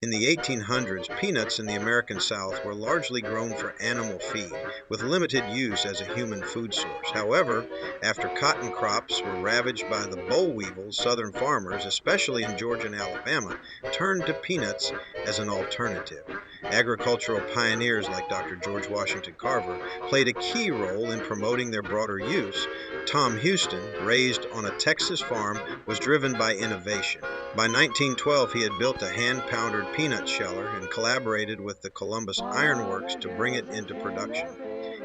In the 1800s, peanuts in the American South were largely grown for animal feed, with limited use as a human food source. However, after cotton crops were ravaged by the boll weevils, southern farmers, especially in Georgia and Alabama, turned to peanuts as an alternative. Agricultural pioneers like Dr. George Washington Carver played a key role in promoting their broader use. Tom Houston, raised on a Texas farm, was driven by innovation. By 1912, he had built a hand-powdered peanut sheller and collaborated with the Columbus Iron Works to bring it into production.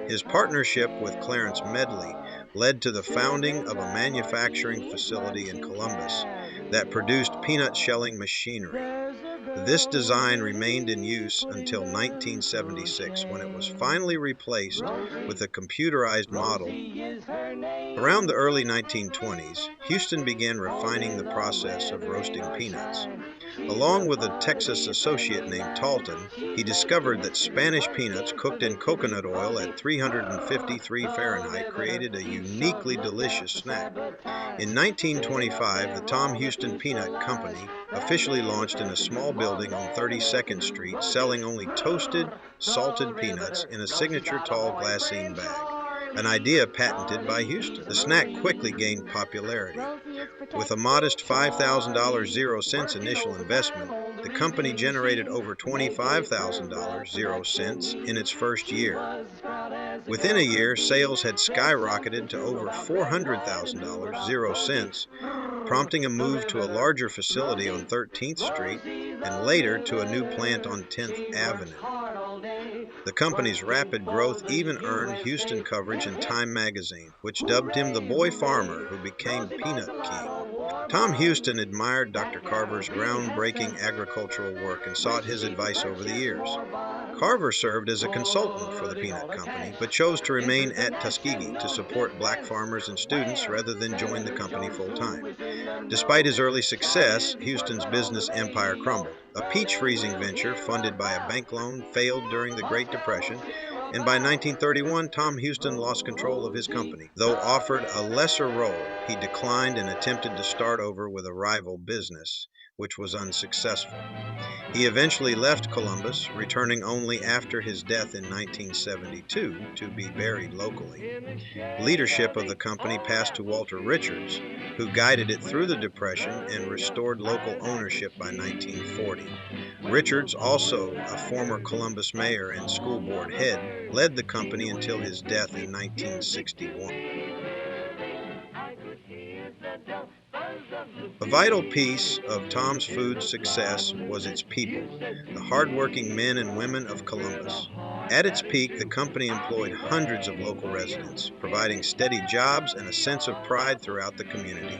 His partnership with Clarence Medley led to the founding of a manufacturing facility in Columbus that produced peanut shelling machinery. This design remained in use until 1976, when it was finally replaced with a computerized model. Around the early 1920s, Houston began refining the process of roasting peanuts. Along with a Texas associate named Talton, he discovered that Spanish peanuts cooked in coconut oil at 353 Fahrenheit created a uniquely delicious snack. In 1925, the Tom Houston Peanut Company officially launched in a small building on 32nd Street, selling only toasted, salted peanuts in a signature tall glassine bag, an idea patented by Houston. The snack quickly gained popularity. With a modest $5,000 0 cents initial investment, the company generated over $25,000 0 cents in its first year. Within a year, sales had skyrocketed to over $400,000 0 cents, prompting a move to a larger facility on 13th Street and later to a new plant on 10th Avenue. The company's rapid growth even earned Houston coverage in Time magazine, which dubbed him the boy farmer who became Peanut King. Tom Houston admired Dr. Carver's groundbreaking agricultural work and sought his advice over the years. Carver served as a consultant for the peanut company, but chose to remain at Tuskegee to support black farmers and students rather than join the company full-time. Despite his early success, Houston's business empire crumbled. A peach freezing venture funded by a bank loan failed during the Great Depression, and by 1931, Tom Houston lost control of his company. Though offered a lesser role, he declined and attempted to start over with a rival business, which was unsuccessful. He eventually left Columbus, returning only after his death in 1972 to be buried locally. Leadership of the company passed to Walter Richards, who guided it through the Depression and restored local ownership by 1940. Richards, also a former Columbus mayor and school board head, led the company until his death in 1961. A vital piece of Tom's Food's success was its people, the hardworking men and women of Columbus. At its peak, the company employed hundreds of local residents, providing steady jobs and a sense of pride throughout the community.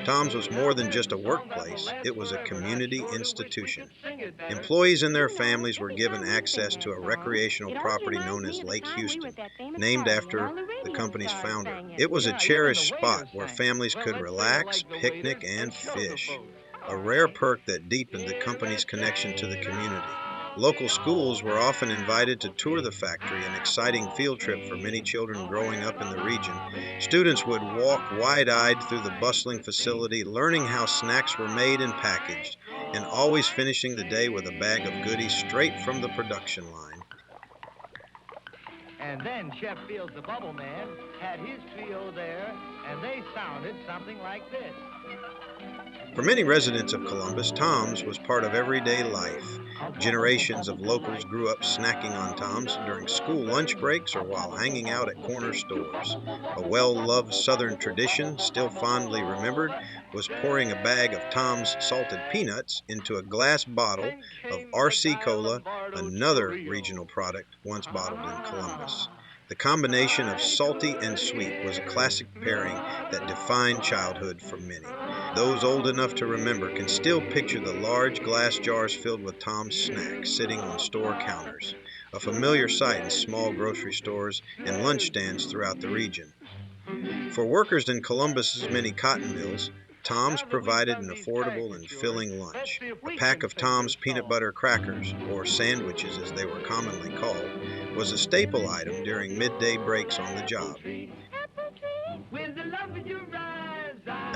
Tom's was more than just a workplace, it was a community institution. Employees and their families were given access to a recreational property known as Lake Houston, named after the company's founder. It was a cherished spot where families could relax, picnic, and fish, a rare perk that deepened the company's connection to the community. Local schools were often invited to tour the factory, an exciting field trip for many children growing up in the region. Students would walk wide-eyed through the bustling facility, learning how snacks were made and packaged, and always finishing the day with a bag of goodies straight from the production line. And then Chef Fields the Bubble Man had his trio there, and they sounded something like this. For many residents of Columbus, Tom's was part of everyday life. Generations of locals grew up snacking on Tom's during school lunch breaks or while hanging out at corner stores. A well-loved Southern tradition, still fondly remembered, was pouring a bag of Tom's salted peanuts into a glass bottle of RC Cola, another regional product once bottled in Columbus. The combination of salty and sweet was a classic pairing that defined childhood for many. Those old enough to remember can still picture the large glass jars filled with Tom's snacks sitting on store counters, a familiar sight in small grocery stores and lunch stands throughout the region. For workers in Columbus's many cotton mills, Tom's provided an affordable and filling lunch. A pack of Tom's peanut butter crackers, or sandwiches as they were commonly called, was a staple item during midday breaks on the job.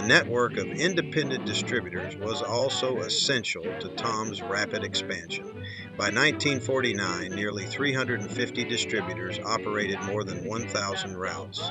A network of independent distributors was also essential to Tom's rapid expansion. By 1949, nearly 350 distributors operated more than 1,000 routes.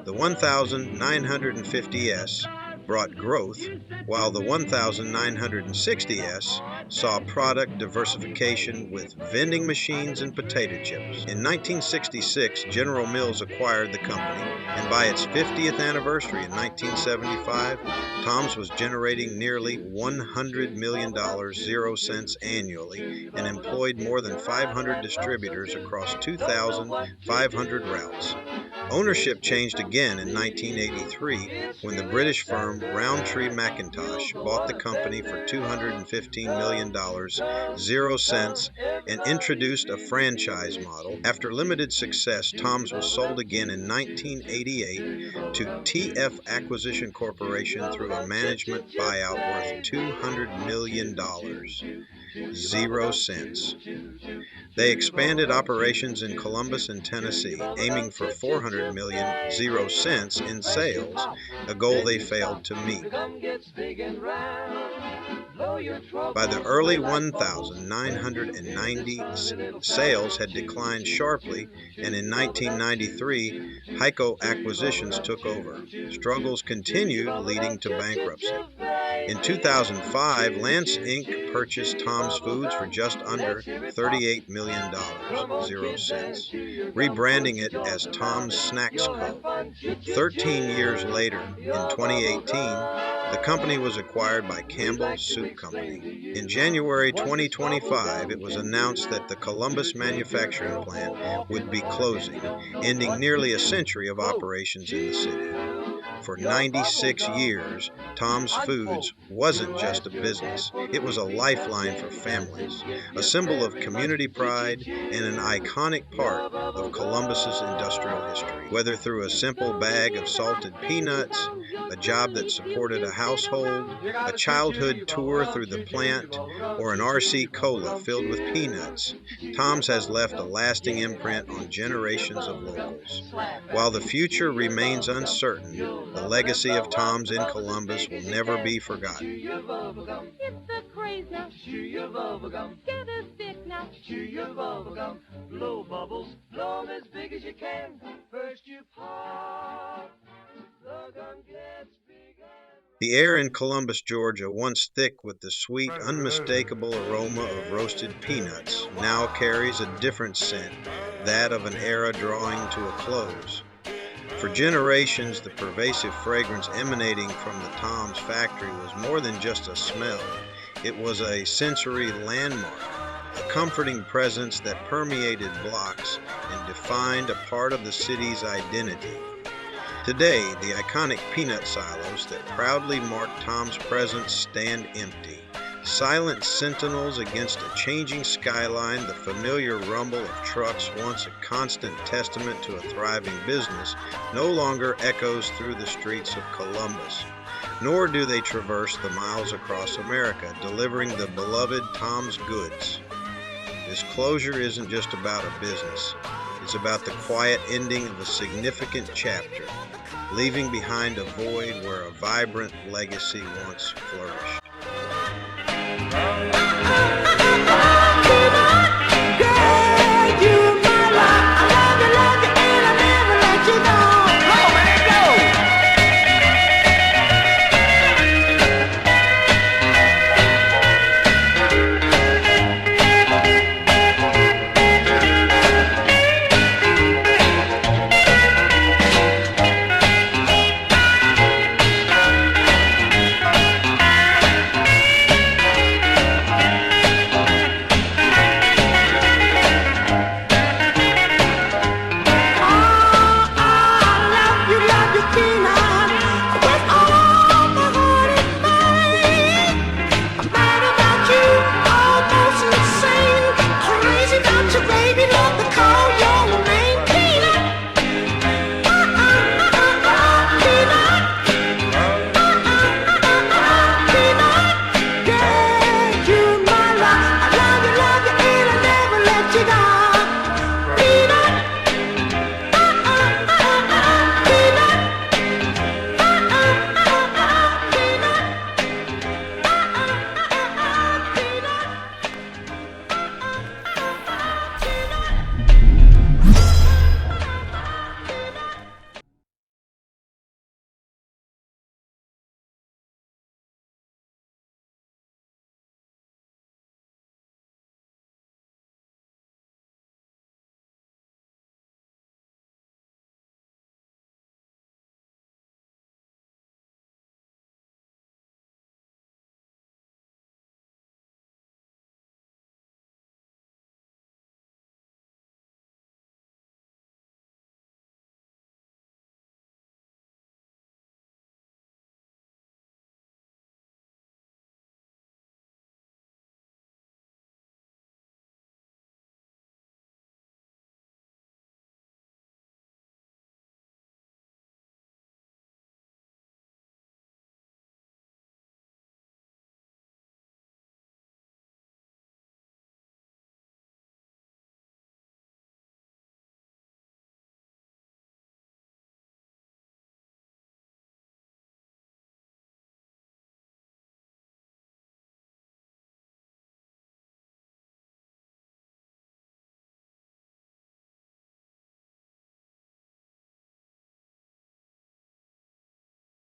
The 1950S brought growth, while the 1960S saw product diversification with vending machines and potato chips. In 1966, General Mills acquired the company, and by its 50th anniversary in 1975, Tom's was generating nearly $100 million 0 cents annually and employed more than 500 distributors across 2,500 routes. Ownership changed again in 1983 when the British firm Rowntree McIntosh bought the company for $215 million 0 cents and introduced a franchise model. After limited success, Tom's was sold again in 1988 to TF Acquisition Corporation through a management buyout worth $200 million 0 cents. They expanded operations in Columbus and Tennessee, aiming for $400 million 0 cents in sales, a goal they failed to meet. By the early 1990s, sales had declined sharply, and in 1993, Heiko Acquisitions took over. Struggles continued, leading to bankruptcy. In 2005, Lance Inc. purchased Tom's Foods for just under $38 million 0 cents, rebranding it as Tom's Snacks Co. 13 years later, in 2018, the company was acquired by Campbell Soup Company. In January 2025, it was announced that the Columbus manufacturing plant would be closing, ending nearly a century of operations in the city. For 96 years, Tom's Foods wasn't just a business. It was a lifeline for families, a symbol of community pride, and an iconic part of Columbus's industrial history. Whether through a simple bag of salted peanuts, a job that supported a household, a childhood tour through the plant, or an RC Cola filled with peanuts, Tom's has left a lasting imprint on generations of locals. While the future remains uncertain, the legacy of Tom's in Columbus will never be forgotten. It's the craze now. Chew your bubble gum. Get a stick now. Chew your bubble gum. Blow bubbles. Blow 'em as big as you can. First you pop. The gum gets bigger. The air in Columbus, Georgia, once thick with the sweet, unmistakable aroma of roasted peanuts, now carries a different scent, that of an era drawing to a close. For generations, the pervasive fragrance emanating from the Tom's factory was more than just a smell. It was a sensory landmark, a comforting presence that permeated blocks and defined a part of the city's identity. Today, the iconic peanut silos that proudly mark Tom's presence stand empty. Silent sentinels against a changing skyline, the familiar rumble of trucks, once a constant testament to a thriving business, no longer echoes through the streets of Columbus. Nor do they traverse the miles across America, delivering the beloved Tom's goods. This closure isn't just about a business. It's about the quiet ending of a significant chapter, leaving behind a void where a vibrant legacy once flourished.